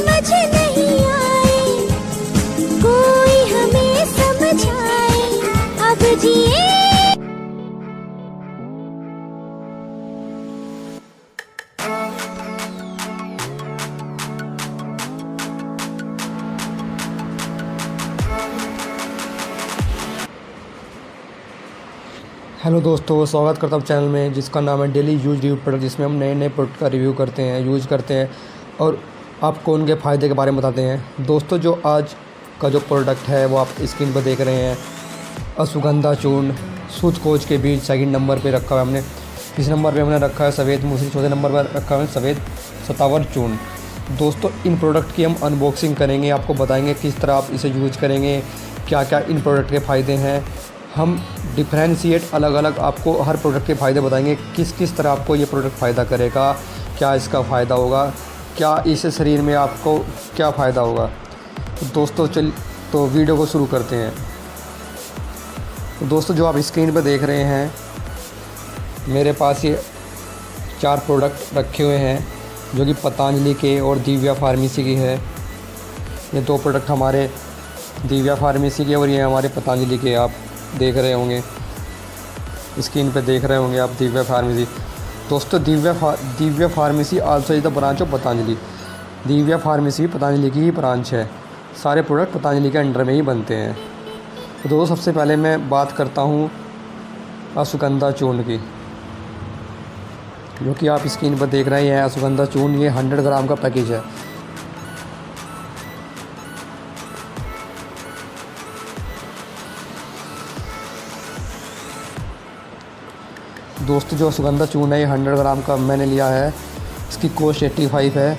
समझ नहीं आए, कोई हमें समझाए, अब जिए। हेलो दोस्तों, स्वागत करता हूँ चैनल में जिसका नाम है डेली यूज रिव्यू प्रोडक्ट, जिसमें हम नए नए प्रोडक्ट का रिव्यू करते हैं, यूज़ करते हैं और आपको उनके फ़ायदे के बारे में बताते हैं। दोस्तों, जो आज का जो प्रोडक्ट है वो आप स्क्रीन पर देख रहे हैं, अश्वगंधा चूर्ण शुद्ध कोच के बीज। सेकंड नंबर पे रखा है हमने। इस नंबर पे हमने रखा है सफ़ेद मूसली। चौथे नंबर पर रखा है सफ़ेद सतावर चूर्ण। दोस्तों, इन प्रोडक्ट की हम अनबॉक्सिंग करेंगे, आपको बताएंगे किस तरह आप इसे यूज़ करेंगे, क्या क्या इन प्रोडक्ट के फ़ायदे हैं। हम डिफ्रेंशिएट अलग अलग आपको हर प्रोडक्ट के फ़ायदे बताएंगे, किस किस तरह आपको ये प्रोडक्ट फ़ायदा करेगा, क्या इसका फ़ायदा होगा, क्या इससे शरीर में आपको क्या फ़ायदा होगा। तो दोस्तों तो वीडियो को शुरू करते हैं। तो दोस्तों, जो आप स्क्रीन पर देख रहे हैं, मेरे पास ये 4 प्रोडक्ट रखे हुए हैं जो कि पतंजलि के और दिव्या फार्मेसी की है। ये 2 प्रोडक्ट हमारे दिव्या फार्मेसी के और ये हमारे पतंजलि के। आप देख रहे होंगे, स्क्रीन पे देख रहे होंगे आप दिव्या फार्मेसी। दोस्तों, Divya pharmacy also is the branch of Patanjali. Divya pharmacy Patanjali की ही ब्रांच है। सारे प्रोडक्ट पतंजलि के अंडर में ही बनते हैं। तो दोस्तों, सबसे पहले मैं बात करता हूँ अश्वगंधा चूर्ण की, जो कि आप स्क्रीन पर देख रहे हैं। अश्वगंधा चूर्ण ये 100 ग्राम का पैकेज है। दोस्तों, जो अश्वगंधा चूर्ण है ये 100 ग्राम का मैंने लिया है। इसकी कॉस्ट 85 है।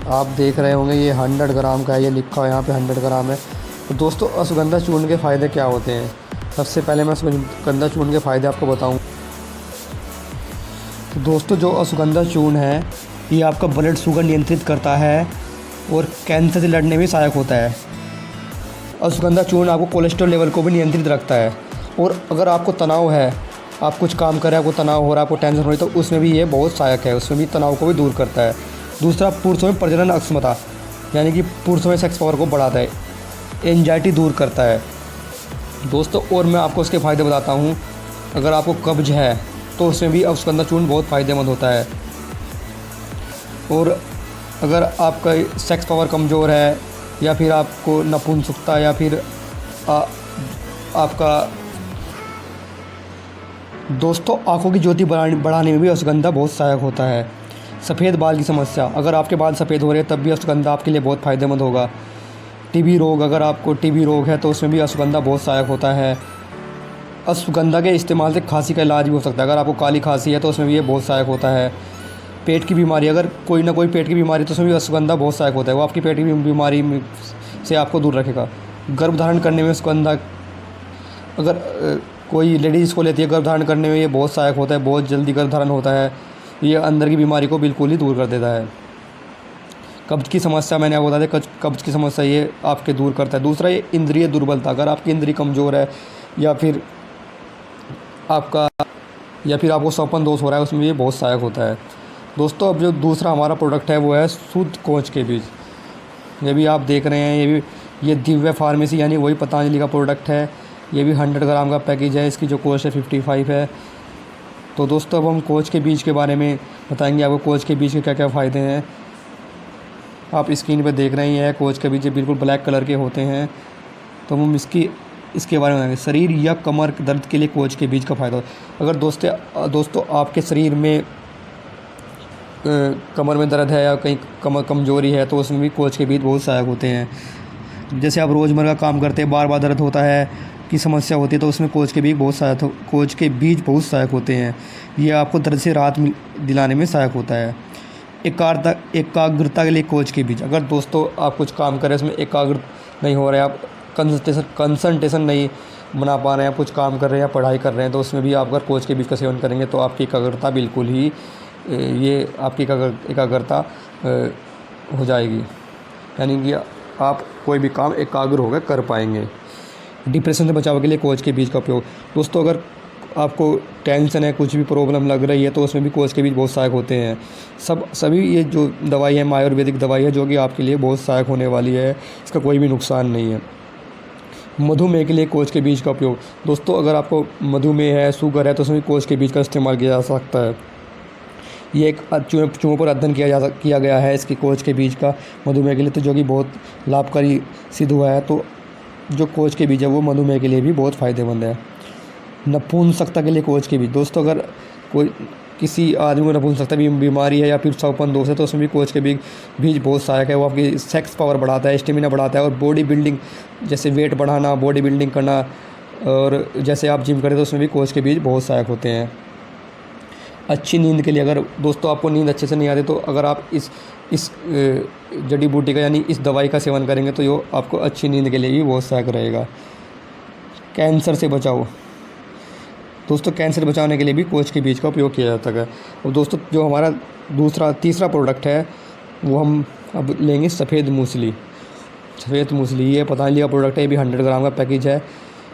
आप देख रहे होंगे ये 100 ग्राम का है, ये लिखा है यहाँ पे 100 ग्राम है। तो दोस्तों, अश्वगंधा चूर्ण के फ़ायदे क्या होते हैं? सबसे पहले मैं अश्वगंधा चूर्ण के फ़ायदे आपको बताऊँ। तो दोस्तों, जो अश्वगंधा चूर्ण है ये आपका ब्लड शुगर नियंत्रित करता है और कैंसर से लड़ने में सहायक होता है। अश्वगंधा चूर्ण आपको कोलेस्ट्रॉल लेवल को भी नियंत्रित रखता है। और अगर आपको तनाव है, आप कुछ काम कर रहे हैं, आपको तनाव हो रहा है, आपको टेंशन हो रही है, तो उसमें भी ये बहुत सहायक है। उसमें भी तनाव को भी दूर करता है। दूसरा, पुरुषों में प्रजनन अक्षमता, यानी कि पुरुषों में सेक्स पावर को बढ़ाता है। एंजाइटी दूर करता है। दोस्तों, और मैं आपको इसके फ़ायदे बताता हूँ। अगर आपको कब्ज़ है तो उसमें भी अश्वगंधा चूर्ण बहुत फ़ायदेमंद होता है। और अगर आपका सेक्स पावर कमज़ोर है, या फिर आपको नपुंसकता, या फिर आपका दोस्तों आँखों की ज्योति बढ़ाने में भी अश्वगंधा बहुत सहायक होता है। सफ़ेद बाल की समस्या, अगर आपके बाल सफ़ेद हो रहे हैं तब भी अश्वगंधा आपके लिए बहुत फ़ायदेमंद होगा। टीबी रोग, अगर आपको टीबी रोग है तो उसमें भी अश्वगंधा बहुत सहायक होता है। अश्वगंधा के इस्तेमाल से खांसी का इलाज भी हो सकता है। अगर आपको काली खांसी है तो उसमें भी ये बहुत सहायक होता है। पेट की बीमारी, अगर कोई ना कोई पेट की बीमारी, तो उसमें भी अश्वगंधा बहुत सहायक होता है। वो आपकी पेट की बीमारी से आपको दूर रखेगा। गर्भधारण करने में अश्वगंधा, अगर कोई लेडीज़ इसको लेती है गर्भधारण करने में, ये बहुत सहायक होता है। बहुत जल्दी गर्भधारण होता है। ये अंदर की बीमारी को बिल्कुल ही दूर कर देता है। कब्ज़ की समस्या, मैंने आपको बताया कब्ज़ की समस्या ये आपके दूर करता है। दूसरा, ये इंद्रिय दुर्बलता, अगर आपकी इंद्रिय कमज़ोर है, या फिर आपको स्वप्न दोष हो रहा है, उसमें ये बहुत सहायक होता है। दोस्तों, अब जो दूसरा हमारा प्रोडक्ट है वो है शुद्ध कोच के बीज। ये भी आप देख रहे हैं, ये दिव्या फार्मेसी यानी वही पतंजलि का प्रोडक्ट है। ये भी 100 ग्राम का पैकेज है। इसकी जो कॉस्ट है 55 है। तो दोस्तों, अब हम कोच के बीज के बारे में बताएंगे आपको। कोच के बीज के क्या क्या फ़ायदे हैं आप स्क्रीन पर देख रहे हैं। कोच के बीज ये बिल्कुल ब्लैक कलर के होते हैं। तो हम इसके बारे में बताएंगे। शरीर या कमर दर्द के लिए कोच के बीज का फ़ायदा। अगर दोस्तों आपके शरीर में कमर में दर्द है या कहीं कमर कमज़ोरी है, तो उसमें भी कोच के बीज बहुत सहायक होते हैं। जैसे आप रोज़मर्रा का काम करते हैं, बार बार दर्द होता है की समस्या होती है, तो उसमें कोच के बीज बहुत सहायक होते हैं। ये आपको दर्द से राहत दिलाने में सहायक होता है। एकाग्रता के लिए कोच के बीज, अगर दोस्तों आप कुछ काम करें, उसमें एकाग्र नहीं हो रहे, आप कंसंट्रेशन नहीं बना पा रहे हैं, कुछ काम कर रहे हैं या पढ़ाई कर रहे हैं, तो उसमें भी आप अगर कोच के बीज का सेवन करेंगे तो आपकी एकाग्रता बिल्कुल ही आपकी एकाग्रता हो जाएगी। यानी कि आप कोई भी काम एकाग्र होकर कर पाएंगे। डिप्रेशन से बचाव के लिए कोच के बीज का उपयोग। दोस्तों, अगर आपको टेंशन है, कुछ भी प्रॉब्लम लग रही है, तो उसमें भी कोच के बीज बहुत सहायक होते हैं। सभी ये जो दवाई है आयुर्वेदिक दवाई है, जो कि आपके लिए बहुत सहायक होने वाली है, इसका कोई भी नुकसान नहीं है। मधुमेह के लिए कोच के बीज का उपयोग। दोस्तों, अगर आपको मधुमेह है, शुगर है, तो उसमें कोच के बीज का इस्तेमाल किया जा सकता है। ये एक चूहों पर अध्ययन किया गया है इसकी कोच के बीज का मधुमेह के लिए, तो जो कि बहुत लाभकारी सिद्ध हुआ है। तो जो कोच के बीज है वो मधुमेह के लिए भी बहुत फ़ायदेमंद है। नपुंसकता के लिए कोच के बीज। दोस्तों, अगर कोई किसी आदमी को नपुंसकता बीमारी है या फिर सौपन दोष है, तो उसमें भी कोच के बीज बहुत सहायक है। वो आपकी सेक्स पावर बढ़ाता है, स्टेमिना बढ़ाता है, और बॉडी बिल्डिंग जैसे वेट बढ़ाना, बॉडी बिल्डिंग करना, और जैसे आप जिम करें तो उसमें भी कोच के बीज बहुत सहायक होते हैं। अच्छी नींद के लिए, अगर दोस्तों आपको नींद अच्छे से नहीं आती, तो अगर आप इस जड़ी बूटी का यानी इस दवाई का सेवन करेंगे तो ये आपको अच्छी नींद के लिए भी बहुत सहायक रहेगा। कैंसर से बचाओ। दोस्तों, कैंसर बचाने के लिए भी कोच के बीज का उपयोग किया जाता है। और दोस्तों, जो हमारा तीसरा प्रोडक्ट है वो हम अब लेंगे सफ़ेद मूसली। सफ़ेद मूसली ये पतंजलि का प्रोडक्ट है, ये भी 100 ग्राम का पैकेज है।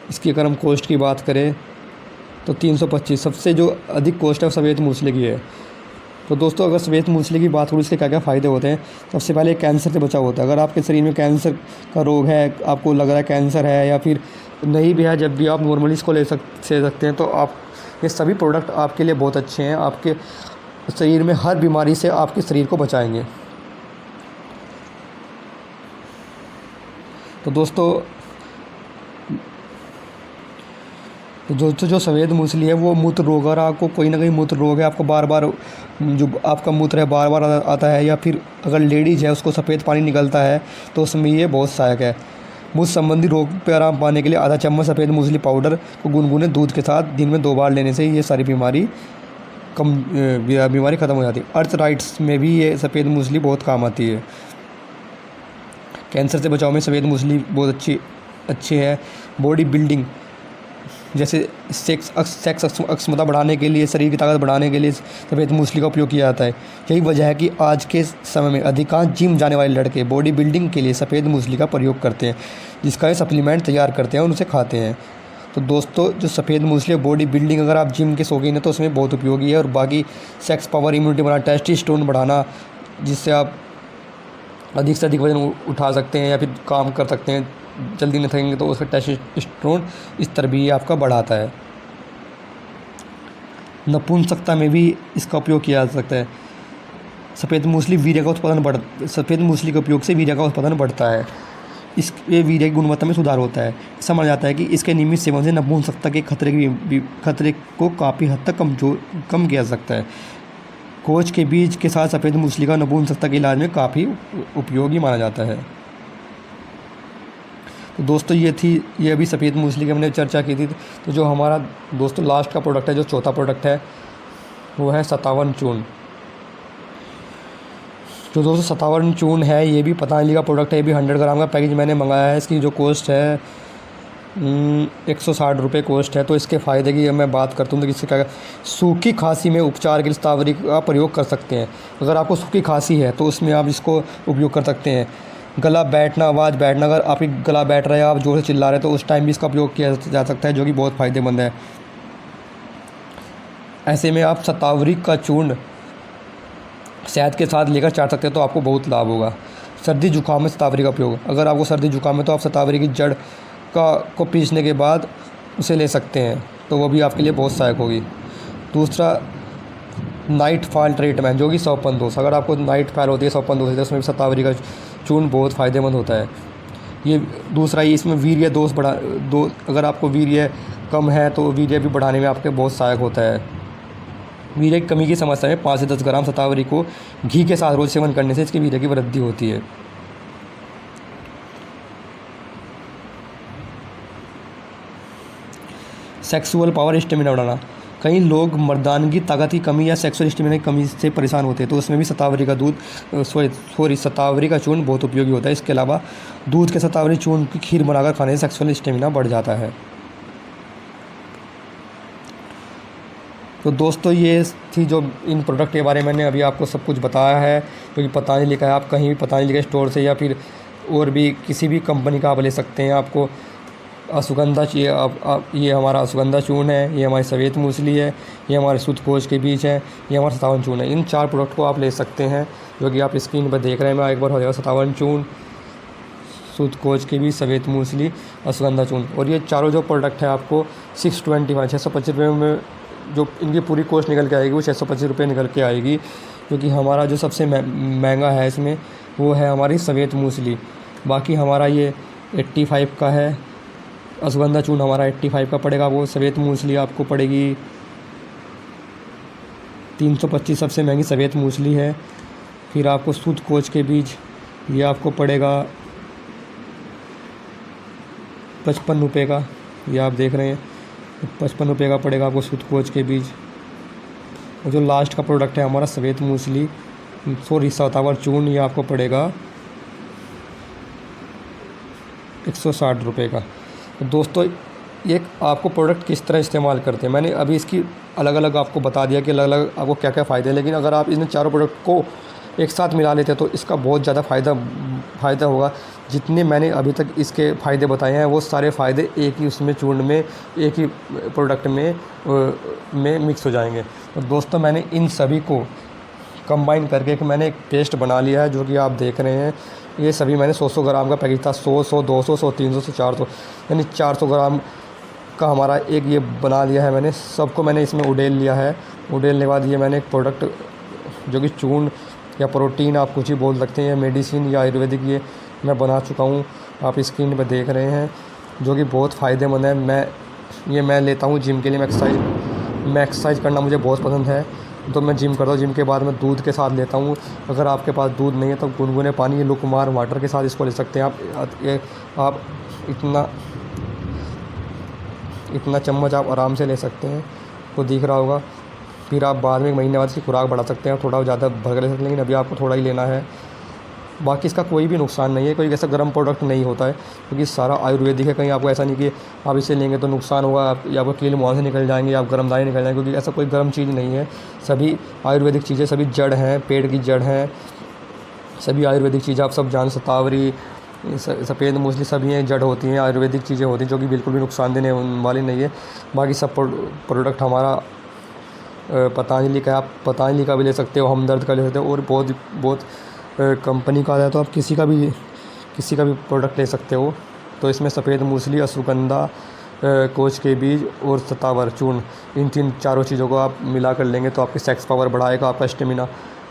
इसकी अगर हम कॉस्ट की बात करें तो 325, सबसे जो अधिक कॉस्ट है वो सफ़ेद मूसली की है। तो दोस्तों, अगर सफ़ेद मूसली की बात करूँ इसके क्या क्या फ़ायदे होते हैं। सबसे पहले कैंसर से बचाव होता है। अगर आपके शरीर में कैंसर का रोग है, आपको लग रहा है कैंसर है या फिर नहीं भी है, जब भी आप नॉर्मली इसको ले सकते हैं, तो आप ये सभी प्रोडक्ट आपके लिए बहुत अच्छे हैं। आपके शरीर में हर बीमारी से आपके शरीर को बचाएंगे। तो दोस्तों, जो सफ़ेद मूसली है वो मूत्र रोग, अगर आपको कोई ना कोई मूत्र रोग है, आपको बार बार जो आपका मूत्र है बार बार आता है, या फिर अगर लेडीज़ है उसको सफ़ेद पानी निकलता है, तो उसमें ये बहुत सहायक है। मूत्र संबंधी रोग पर आराम पाने के लिए आधा चम्मच सफ़ेद मूसली पाउडर को गुनगुने दूध के साथ दिन में 2 बार लेने से ये सारी बीमारी ख़त्म हो जाती है। अर्थराइटिस में भी ये सफ़ेद मूसली बहुत काम आती है। कैंसर से बचाव में सफ़ेद मूसली बहुत अच्छी है। बॉडी बिल्डिंग जैसे सेक्स अक्षमता बढ़ाने के लिए, शरीर की ताकत बढ़ाने के लिए सफ़ेद मूसली का उपयोग किया जाता है। यही वजह है कि आज के समय में अधिकांश जिम जाने वाले लड़के बॉडी बिल्डिंग के लिए सफ़ेद मूसली का प्रयोग करते हैं, जिसका ये सप्लीमेंट तैयार करते हैं और उसे खाते हैं। तो दोस्तों, जो सफ़ेद मूसली बॉडी बिल्डिंग, अगर आप जिम के शौकीन हैं तो उसमें बहुत उपयोगी है। और बाकी सेक्स पावर, इम्यूनिटी बढ़ाना, टेस्टोस्टेरोन बढ़ाना, जिससे आप अधिक से अधिक वजन उठा सकते हैं या फिर काम कर सकते हैं, जल्दी नहीं थकेंगे, तो उसका टेस्टोस्टेरोन स्तर भी आपका बढ़ाता है। नपुंसकता में भी इसका उपयोग किया जा सकता है। सफ़ेद मूसली सफ़ेद मूसली के उपयोग से वीर्य का उत्पादन बढ़ता है। ये वीर्य की गुणवत्ता में सुधार होता है। समझ आता है कि इसके नियमित सेवन से नपुंसकता के खतरे को काफ़ी हद तक कम किया जा सकता है। कोच के बीज के साथ सफ़ेद मूसली का नपुंसकता के इलाज में काफ़ी उपयोगी माना जाता है। तो दोस्तों, ये अभी सफ़ेद मूसली की हमने चर्चा की थी। तो जो हमारा दोस्तों लास्ट का प्रोडक्ट है, जो चौथा प्रोडक्ट है, वो है 57 चूर्ण। जो दोस्तों 57 चूर्ण है, ये भी पतंजलि का प्रोडक्ट है। ये भी 100 ग्राम का पैकेज मैंने मंगाया है। इसकी जो कॉस्ट है 160 रुपये कॉस्ट है। तो इसके फ़ायदे की मैं बात करता हूँ तो इससे क्या, सूखी खांसी में उपचार के लिए शतावरी का प्रयोग कर सकते हैं। अगर आपको सूखी खांसी है तो उसमें आप इसको उपयोग कर सकते हैं। गला बैठना, आवाज़ बैठना, अगर आपकी गला बैठ रहा है, आप जोर से चिल्ला रहे हैं, तो उस टाइम भी इसका उपयोग किया जा सकता है, जो कि बहुत फ़ायदेमंद है। ऐसे में आप शतावरी का चूर्ण शहद के साथ लेकर चाट सकते हैं, तो आपको बहुत लाभ होगा। सर्दी जुकाम में शतावरी का उपयोग, अगर आपको सर्दी जुकाम है तो आप शतावरी की जड़ को पीसने के बाद उसे ले सकते हैं, तो वो भी आपके लिए बहुत सहायक होगी। दूसरा, नाइट फॉल ट्रीटमेंट, जो कि सौपन दोष, अगर आपको नाइट फॉल होती है, सौपन दोष है, तो उसमें भी शतावरी का चूर्ण बहुत फ़ायदेमंद होता है। ये दूसरा ही, इसमें वीर्य दोष अगर आपको वीर्य कम है तो वीर्य भी बढ़ाने में आपके बहुत सहायक होता है। वीर्य की कमी की समस्या में 5 से 10 ग्राम शतावरी को घी के साथ रोज सेवन करने से इसकी वीर्य की वृद्धि होती है। सेक्सुअल पावर, स्टेमिना बढ़ाना, कई लोग मर्दानगी ताकत की कमी या सेक्सुअल स्टेमिना की कमी से परेशान होते हैं, तो उसमें भी शतावरी का चूर्ण बहुत उपयोगी होता है। इसके अलावा दूध के शतावरी चूर्ण की खीर बनाकर खाने से सेक्सुअल स्टेमिना बढ़ जाता है। तो दोस्तों, ये थी जो इन प्रोडक्ट के बारे में मैंने अभी आपको सब कुछ बताया है, क्योंकि पतंजलि का है। आप कहीं भी पतंजलि के स्टोर से या फिर और भी किसी भी कंपनी का आप ले सकते हैं। आपको अश्वगंधा ये हमारा अश्वगंधा चूर्ण है, ये हमारी सफ़ेद मूसली है, ये हमारे सूतकोष के बीज है, ये हमारा 57 चूर्ण है। इन 4 प्रोडक्ट को आप ले सकते हैं जो कि आप स्क्रीन पर देख रहे हैं। मैं एक बार हो जाएगा 57 चूर्ण, सूतकोष के बीज, सफ़ेद मूसली, अश्वगंधा चूर्ण। और ये चारों जो प्रोडक्ट है आपको 625 रुपये में जो इनकी पूरी कॉस्ट निकल के आएगी वो 625 रुपये निकल के आएगी। क्योंकि हमारा जो सबसे महंगा है इसमें वो है हमारी सफ़ेद मूसली। बाकी हमारा ये 85 का है, अश्वगंधा चूर्ण हमारा 85 का पड़ेगा। वो सफ़ेद मूसली आपको पड़ेगी 325, सबसे महंगी सफ़ेद मूसली है। फिर आपको सूतकोष के बीज ये आपको पड़ेगा 55 रुपये का, ये आप देख रहे हैं 55 रुपये का पड़ेगा आपको सूतकोष के बीज। और जो लास्ट का प्रोडक्ट है हमारा सफ़ेद मूसली, 57 चूर्ण, ये आपको पड़ेगा 160 रुपये का। तो दोस्तों ये आपको प्रोडक्ट किस तरह इस्तेमाल करते हैं, मैंने अभी इसकी अलग अलग आपको बता दिया कि अलग अलग आपको क्या क्या फ़ायदे हैं। लेकिन अगर आप इन चारों प्रोडक्ट को एक साथ मिला लेते हैं तो इसका बहुत ज़्यादा फ़ायदा होगा। जितने मैंने अभी तक इसके फ़ायदे बताए हैं वो सारे फ़ायदे एक ही उसमें चूर्ण में, एक ही प्रोडक्ट में मिक्स हो जाएंगे। तो दोस्तों मैंने इन सभी को कंबाइन करके मैंने एक पेस्ट बना लिया है जो कि आप देख रहे हैं। ये सभी मैंने 100 ग्राम का पैकेट था, 100, 200, 300, 400, यानी 400 ग्राम का हमारा एक ये बना लिया है मैंने। सबको मैंने इसमें उडेल लिया है। उडेलने के बाद ये मैंने एक प्रोडक्ट जो कि चूर्ण या प्रोटीन आप कुछ ही बोल सकते हैं, या मेडिसिन या आयुर्वेदिक, ये मैं बना चुका हूँ। आप स्क्रीन पर देख रहे हैं जो कि बहुत फ़ायदेमंद है। मैं लेता हूँ जिम के लिए। मैं एक्सरसाइज करना मुझे बहुत पसंद है तो मैं जिम करता हूँ। जिम के बाद मैं दूध के साथ लेता हूँ। अगर आपके पास दूध नहीं है तो गुनगुने पानी या लुकमार वाटर के साथ इसको ले सकते हैं आप इतना चम्मच आप आराम से ले सकते हैं, तो दिख रहा होगा। फिर आप बाद में 1 महीने बाद इसकी खुराक बढ़ा सकते हैं, थोड़ा ज़्यादा भर ले सकते हैं, लेकिन अभी आपको थोड़ा ही लेना है। बाकी इसका कोई भी नुकसान नहीं है, कोई ऐसा गर्म प्रोडक्ट नहीं होता है क्योंकि सारा आयुर्वेदिक है। कहीं आपको ऐसा नहीं कि आप इसे लेंगे तो नुकसान होगा, या आपको कील मुँह से निकल जाएंगे, या आप गर्म दाने निकल जाएंगे, क्योंकि ऐसा कोई गर्म चीज़ नहीं है। सभी आयुर्वेदिक चीज़ें, सभी जड़ हैं, पेड़ की जड़ हैं, सभी आयुर्वेदिक चीज़ें आप सब जान, शतावरी, सफ़ेद मूसली, सभी हैं जड़ होती हैं, आयुर्वेदिक चीज़ें होती हैं जो कि बिल्कुल भी नुकसान देने वाली नहीं है। बाकी सब प्रोडक्ट हमारा पतंजलि का, आप पतंजलि का भी ले सकते हो, हमदर्द का ले सकते हो, और बहुत कंपनी का है तो आप किसी का भी प्रोडक्ट ले सकते हो। तो इसमें सफ़ेद मूसली, अश्वगंधा, कोच के बीज और शतावर चूर्ण, इन चारों चीज़ों को आप मिला कर लेंगे तो आपकी सेक्स पावर बढ़ाएगा, आपका स्टेमिना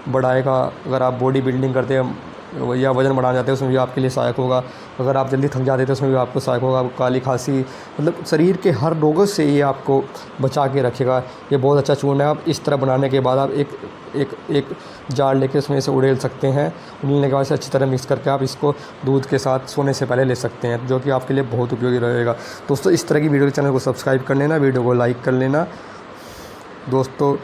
बढ़ाएगा। अगर आप बॉडी बिल्डिंग करते हैं या वज़न बढ़ाना चाहते हैं उसमें भी आपके लिए सहायक होगा। अगर आप जल्दी थक जाते हैं तो उसमें भी आपको सहायक होगा। काली खांसी, मतलब शरीर के हर रोगों से ये आपको बचा के रखेगा। ये बहुत अच्छा चूर्ण है। आप इस तरह बनाने के बाद आप एक जार लेके उसमें से उड़ेल सकते हैं। उड़ेलने के बाद से अच्छी तरह मिक्स करके आप इसको दूध के साथ सोने से पहले ले सकते हैं, जो कि आपके लिए बहुत उपयोगी रहेगा। दोस्तों इस तरह की वीडियो के चैनल को सब्सक्राइब कर लेना, वीडियो को लाइक कर लेना। दोस्तों